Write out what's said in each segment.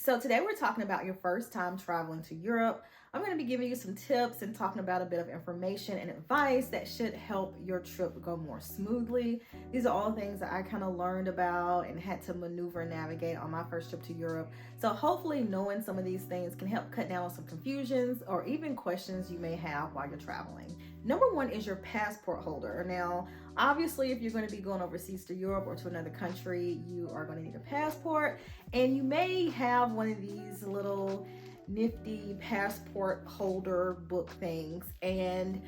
So today we're talking about your first time traveling to Europe. I'm going to be giving you some tips and talking about a bit of information and advice that should help your trip go more smoothly. These are all things that I kind of learned about and had to maneuver and navigate on my first trip to Europe. So hopefully knowing some of these things can help cut down on some confusions or even questions you may have while you're traveling. Number one is your passport holder. Now, obviously, if you're going to be going overseas to Europe or to another country, you are going to need a passport, and you may have one of these little nifty passport holder book things. And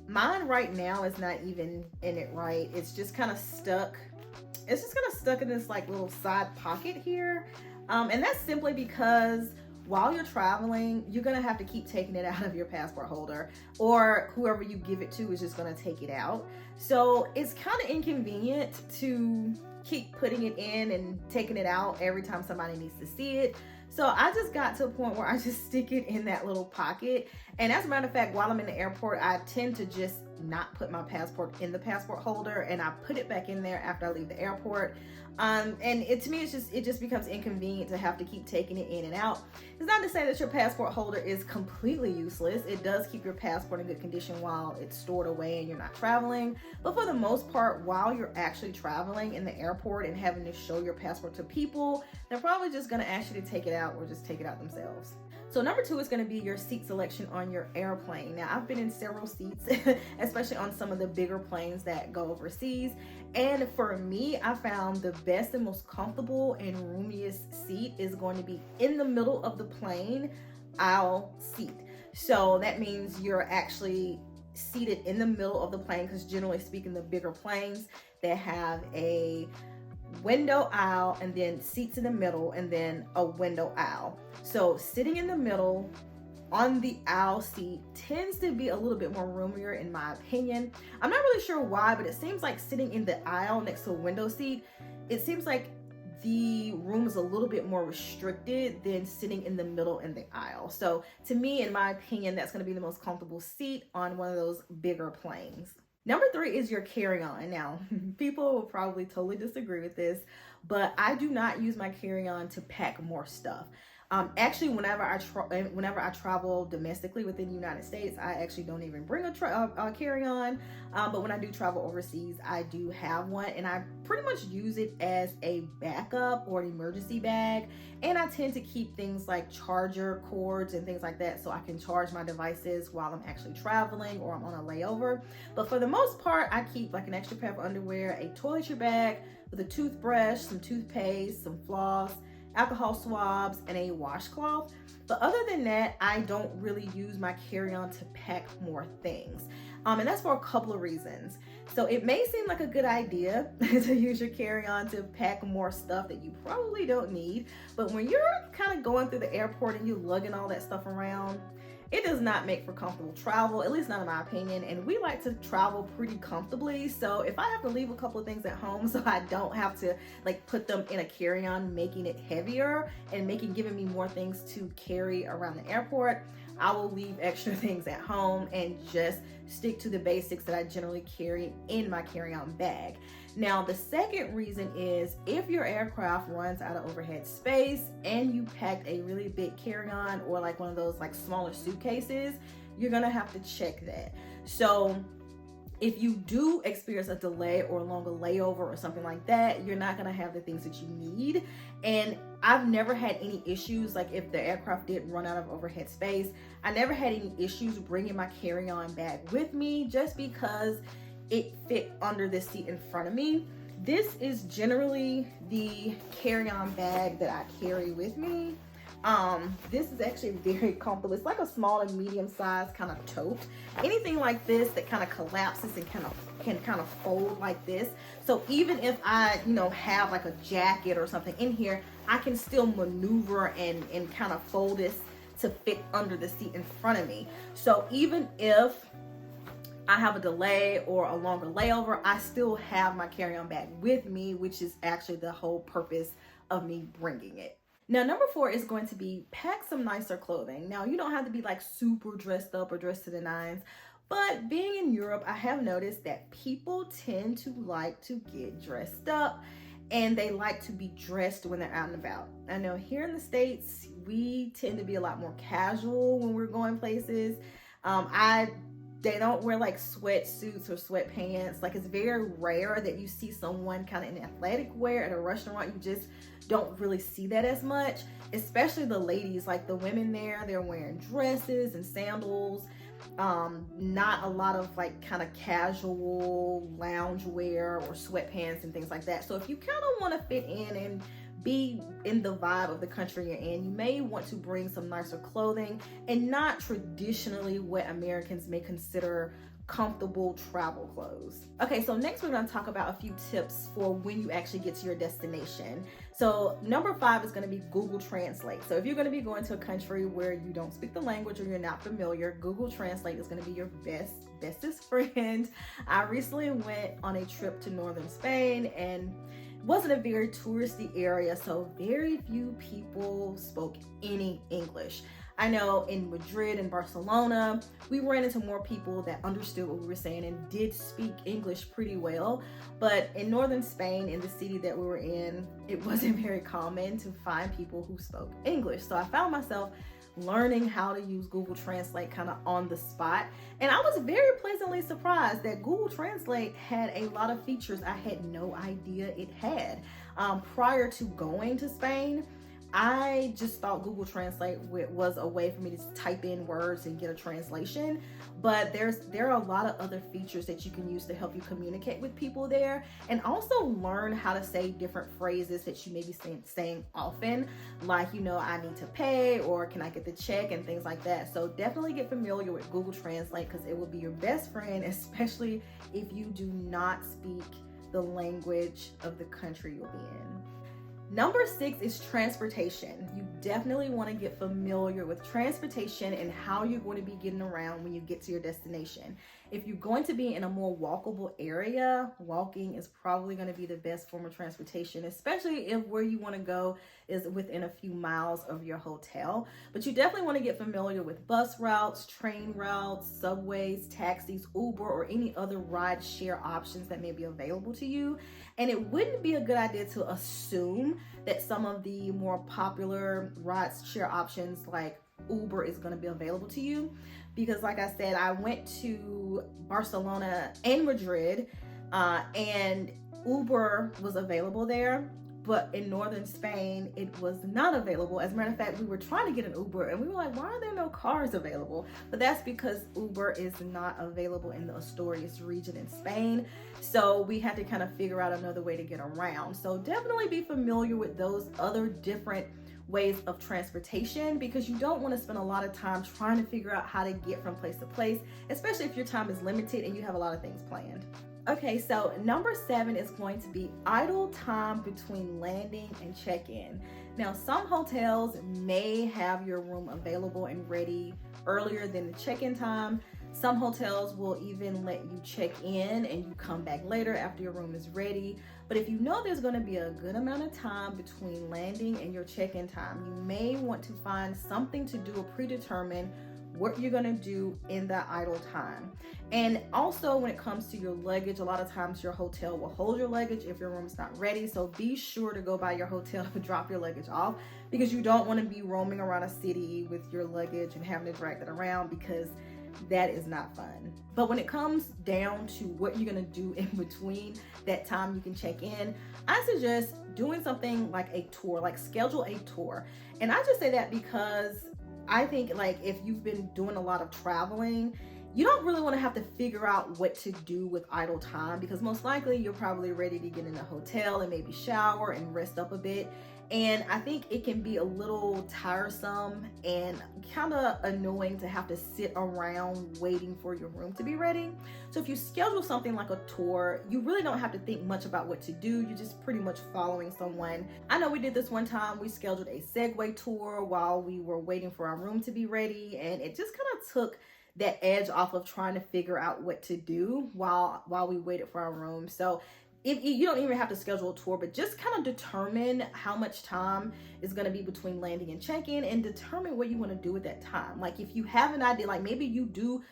mine right now is not even in it right. It's just kind of stuck. It's just kind of stuck in this like little side pocket here. And that's simply because while you're traveling, you're gonna have to keep taking it out of your passport holder, or whoever you give it to is just gonna take it out. So it's kind of inconvenient to keep putting it in and taking it out every time somebody needs to see it. So I just got to a point where I just stick it in that little pocket. And as a matter of fact, while I'm in the airport, I tend to just not put my passport in the passport holder, and I put it back in there after I leave the airport. And to me, it just becomes inconvenient to have to keep taking it in and out. It's not to say that your passport holder is completely useless. It does keep your passport in good condition while it's stored away and you're not traveling. But for the most part, while you're actually traveling in the airport and having to show your passport to people, they're probably just gonna ask you to take it out or just take it out themselves. So number two is going to be your seat selection on your airplane. Now, I've been in several seats, especially on some of the bigger planes that go overseas. And for me, I found the best and most comfortable and roomiest seat is going to be in the middle of the plane aisle seat. So that means you're actually seated in the middle of the plane, because generally speaking, the bigger planes, they have a window aisle and then seats in the middle and then a window aisle. So sitting in the middle on the aisle seat tends to be a little bit more roomier in my opinion. I'm not really sure why, but it seems like sitting in the aisle next to a window seat, it seems like the room is a little bit more restricted than sitting in the middle in the aisle. So to me, in my opinion, that's going to be the most comfortable seat on one of those bigger planes. Number three is your carry-on. Now, people will probably totally disagree with this, but I do not use my carry-on to pack more stuff. Actually, whenever I travel domestically within the United States, I actually don't even bring a carry-on. But when I do travel overseas, I do have one, and I pretty much use it as a backup or an emergency bag. And I tend to keep things like charger cords and things like that, so I can charge my devices while I'm actually traveling or I'm on a layover. But for the most part, I keep like an extra pair of underwear, a toiletry bag with a toothbrush, some toothpaste, some floss, alcohol swabs, and a washcloth. But other than that, I don't really use my carry-on to pack more things. And that's for a couple of reasons. So it may seem like a good idea to use your carry-on to pack more stuff that you probably don't need. But when you're kind of going through the airport and you're lugging all that stuff around, it does not make for comfortable travel, at least not in my opinion. And we like to travel pretty comfortably. So if I have to leave a couple of things at home so I don't have to like put them in a carry-on, making it heavier and giving me more things to carry around the airport, I will leave extra things at home and just stick to the basics that I generally carry in my carry-on bag. Now, the second reason is if your aircraft runs out of overhead space and you packed a really big carry-on or like one of those like smaller suitcases, you're gonna have to check that. So if you do experience a delay or a longer layover or something like that, you're not gonna have the things that you need. And I've never had any issues, like if the aircraft did run out of overhead space, I never had any issues bringing my carry-on bag with me just because it fit under the seat in front of me. This is generally the carry-on bag that I carry with me. This is actually very comfortable. It's like a small and medium sized kind of tote. Anything like this that kind of collapses and can kind of fold like this. So even if I, have like a jacket or something in here, I can still maneuver and kind of fold this to fit under the seat in front of me. So even if I have a delay or a longer layover, I still have my carry-on bag with me, which is actually the whole purpose of me bringing it. Now, number four is going to be pack some nicer clothing. Now, you don't have to be like super dressed up or dressed to the nines, but being in Europe, I have noticed that people tend to like to get dressed up. and they like to be dressed when they're out and about. I know here in the States, we tend to be a lot more casual when we're going places. They don't wear like sweatsuits or sweatpants. Like, it's very rare that you see someone kind of in athletic wear at a restaurant. You just don't really see that as much, especially the ladies. Like, the women there, they're wearing dresses and sandals. Not a lot of like kind of casual lounge wear or sweatpants and things like that. So if you kind of want to fit in and be in the vibe of the country you're in, you may want to bring some nicer clothing and not traditionally what Americans may consider comfortable travel clothes. Okay, so next we're going to talk about a few tips for when you actually get to your destination. So number 5 is going to be Google Translate. So if you're going to be going to a country where you don't speak the language or you're not familiar, Google Translate is going to be your bestest friend. I recently went on a trip to northern Spain, and wasn't a very touristy area, so very few people spoke any English. I know in Madrid and Barcelona, we ran into more people that understood what we were saying and did speak English pretty well. But in northern Spain, in the city that we were in, it wasn't very common to find people who spoke English. So I found myself learning how to use Google Translate kind of on the spot. And I was very pleasantly surprised that Google Translate had a lot of features I had no idea it had. Prior to going to Spain, I just thought Google Translate was a way for me to type in words and get a translation, but there are a lot of other features that you can use to help you communicate with people there, and also learn how to say different phrases that you may be saying often, like, you know, I need to pay, or can I get the check, and things like that. So definitely get familiar with Google Translate, because it will be your best friend, especially if you do not speak the language of the country you'll be in. Number 6 is transportation. You definitely want to get familiar with transportation and how you're going to be getting around when you get to your destination. If you're going to be in a more walkable area, walking is probably going to be the best form of transportation, especially if where you want to go is within a few miles of your hotel. But you definitely want to get familiar with bus routes, train routes, subways, taxis, Uber, or any other ride share options that may be available to you. And it wouldn't be a good idea to assume that some of the more popular ride share options like Uber is going to be available to you, because like I said, I went to Barcelona and Madrid and Uber was available there, but in northern Spain it was not available. As a matter of fact, we were trying to get an Uber and we were like, why are there no cars available? But that's because Uber is not available in the Asturias region in Spain, so we had to kind of figure out another way to get around. So definitely be familiar with those other different ways of transportation, because you don't want to spend a lot of time trying to figure out how to get from place to place, especially if your time is limited and you have a lot of things planned. Okay, so number 7 is going to be idle time between landing and check-in. Now, some hotels may have your room available and ready earlier than the check-in time. Some hotels will even let you check in and you come back later after your room is ready. But if you know there's going to be a good amount of time between landing and your check-in time, you may want to find something to do or predetermine what you're going to do in that idle time. And also, when it comes to your luggage, a lot of times your hotel will hold your luggage if your room's not ready. So be sure to go by your hotel to drop your luggage off, because you don't want to be roaming around a city with your luggage and having to drag it around, because that is not fun. But when it comes down to what you're going to do in between that time you can check in, I suggest doing something like a tour, like schedule a tour. And I just say that because I think, like, if you've been doing a lot of traveling, you don't really want to have to figure out what to do with idle time, because most likely you're probably ready to get in a hotel and maybe shower and rest up a bit. And I think it can be a little tiresome and kind of annoying to have to sit around waiting for your room to be ready. So if you schedule something like a tour, you really don't have to think much about what to do. You're just pretty much following someone. I know we did this one time. We scheduled a Segway tour while we were waiting for our room to be ready, and it just kind of took that edge off of trying to figure out what to do while we waited for our room. So if you don't even have to schedule a tour, but just kind of determine how much time is going to be between landing and check-in, and determine what you want to do with that time. Like, if you have an idea, like maybe you do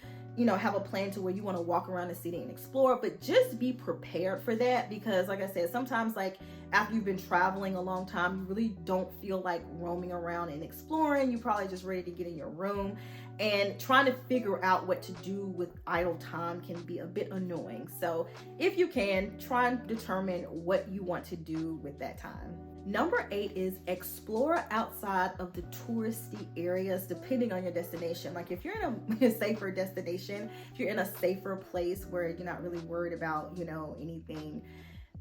have a plan to where you want to walk around the city and explore, but just be prepared for that, because like I said, sometimes like after you've been traveling a long time, you really don't feel like roaming around and exploring. You're probably just ready to get in your room, and trying to figure out what to do with idle time can be a bit annoying. So if you can, try and determine what you want to do with that time. Number 8 is explore outside of the touristy areas depending on your destination. Like if you're in a safer destination, if you're in a safer place where you're not really worried about, anything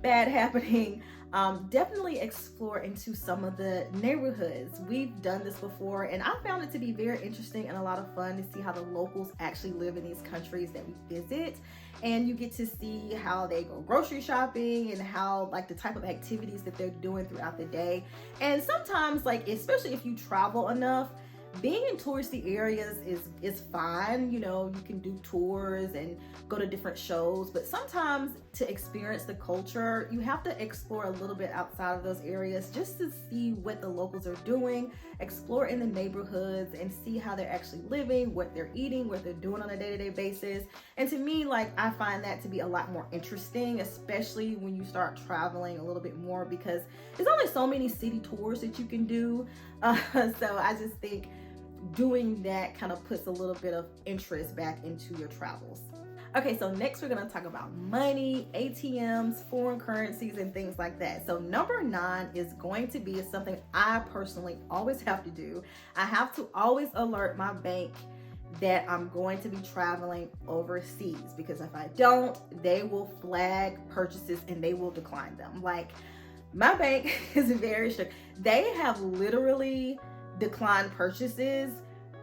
bad happening, definitely explore into some of the neighborhoods. We've done this before, and I found it to be very interesting and a lot of fun to see how the locals actually live in these countries that we visit. And you get to see how they go grocery shopping and how like the type of activities that they're doing throughout the day. And sometimes, like especially if you travel enough, being in touristy areas is fine. You can do tours and go to different shows, but sometimes to experience the culture, you have to explore a little bit outside of those areas just to see what the locals are doing, explore in the neighborhoods and see how they're actually living, what they're eating, what they're doing on a day-to-day basis. And to me, like I find that to be a lot more interesting, especially when you start traveling a little bit more, because there's only so many city tours that you can do. So I just think doing that kind of puts a little bit of interest back into your travels. Okay, so next we're going to talk about money, ATMs, foreign currencies, and things like that. So number 9 is going to be something I personally always have to do. I have to always alert my bank that I'm going to be traveling overseas, because if I don't, they will flag purchases and they will decline them. Like my bank is very strict. They have literally declined purchases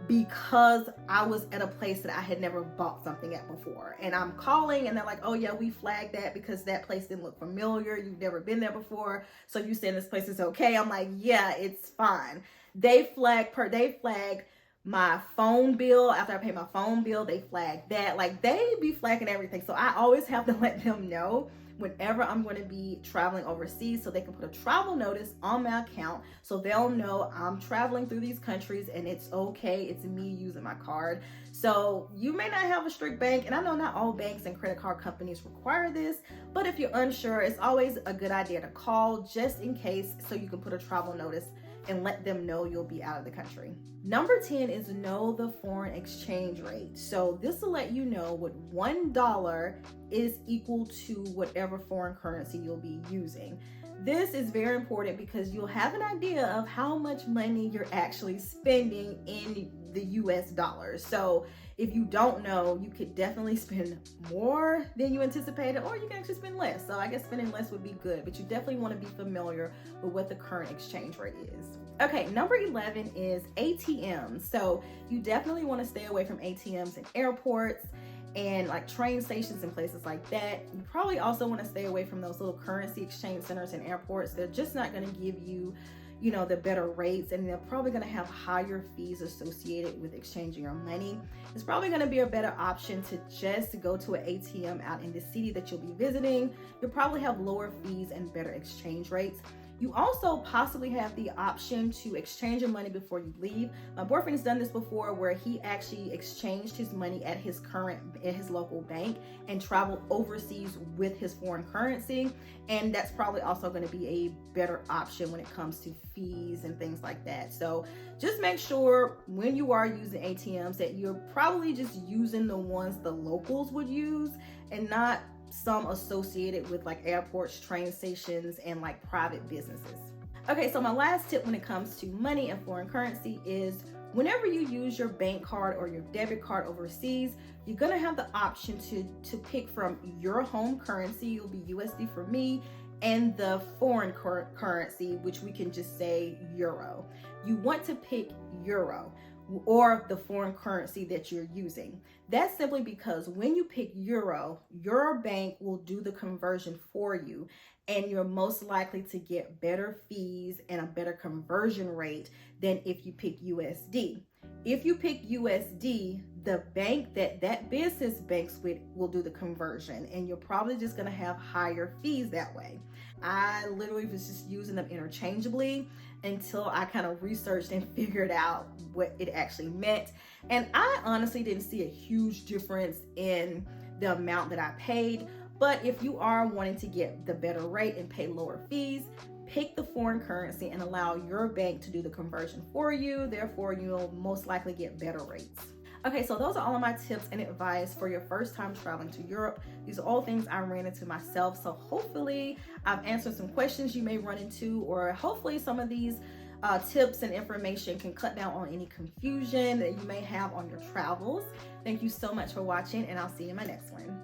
because I was at a place that I had never bought something at before. And I'm calling and they're like, oh yeah, we flagged that because that place didn't look familiar. You've never been there before. So you saying this place is okay? I'm like, yeah, it's fine. They flagged my phone bill. After I pay my phone bill, they flagged that. Like they be flagging everything. So I always have to let them know whenever I'm going to be traveling overseas, so they can put a travel notice on my account so they'll know I'm traveling through these countries and it's okay. It's me using my card. So you may not have a strict bank, and I know not all banks and credit card companies require this, but if you're unsure, it's always a good idea to call just in case, so you can put a travel notice and let them know you'll be out of the country. Number 10 is know the foreign exchange rate. So this will let you know what $1 is equal to whatever foreign currency you'll be using. This is very important because you'll have an idea of how much money you're actually spending in the US dollars. So if you don't know, you could definitely spend more than you anticipated, or you can actually spend less. So I guess spending less would be good, but you definitely want to be familiar with what the current exchange rate is. Okay, number 11 is ATMs. So you definitely want to stay away from ATMs in airports and like train stations and places like that. You probably also want to stay away from those little currency exchange centers in airports. They're just not going to give you, the better rates, and they're probably going to have higher fees associated with exchanging your money. It's probably going to be a better option to just go to an ATM out in the city that you'll be visiting. You'll probably have lower fees and better exchange rates. You also possibly have the option to exchange your money before you leave. My boyfriend's done this before, where he actually exchanged his money at his local bank and traveled overseas with his foreign currency. And that's probably also going to be a better option when it comes to fees and things like that. So just make sure when you are using ATMs that you're probably just using the ones the locals would use, and not some associated with like airports, train stations, and like private businesses. Okay, so my last tip when it comes to money and foreign currency is whenever you use your bank card or your debit card overseas, you're gonna have the option to pick from your home currency. It'll be USD for me, and the foreign currency, which we can just say euro. You want to pick euro or the foreign currency that you're using. That's simply because when you pick euro, your bank will do the conversion for you, and you're most likely to get better fees and a better conversion rate than if you pick USD. If you pick USD, the bank that business banks with will do the conversion, and you're probably just going to have higher fees that way. I literally was just using them interchangeably. until I kind of researched and figured out what it actually meant. And I honestly didn't see a huge difference in the amount that I paid. But if you are wanting to get the better rate and pay lower fees, pick the foreign currency and allow your bank to do the conversion for you. Therefore, you'll most likely get better rates. Okay, so those are all of my tips and advice for your first time traveling to Europe. These are all things I ran into myself. So hopefully I've answered some questions you may run into, or hopefully some of these tips and information can cut down on any confusion that you may have on your travels. Thank you so much for watching, and I'll see you in my next one.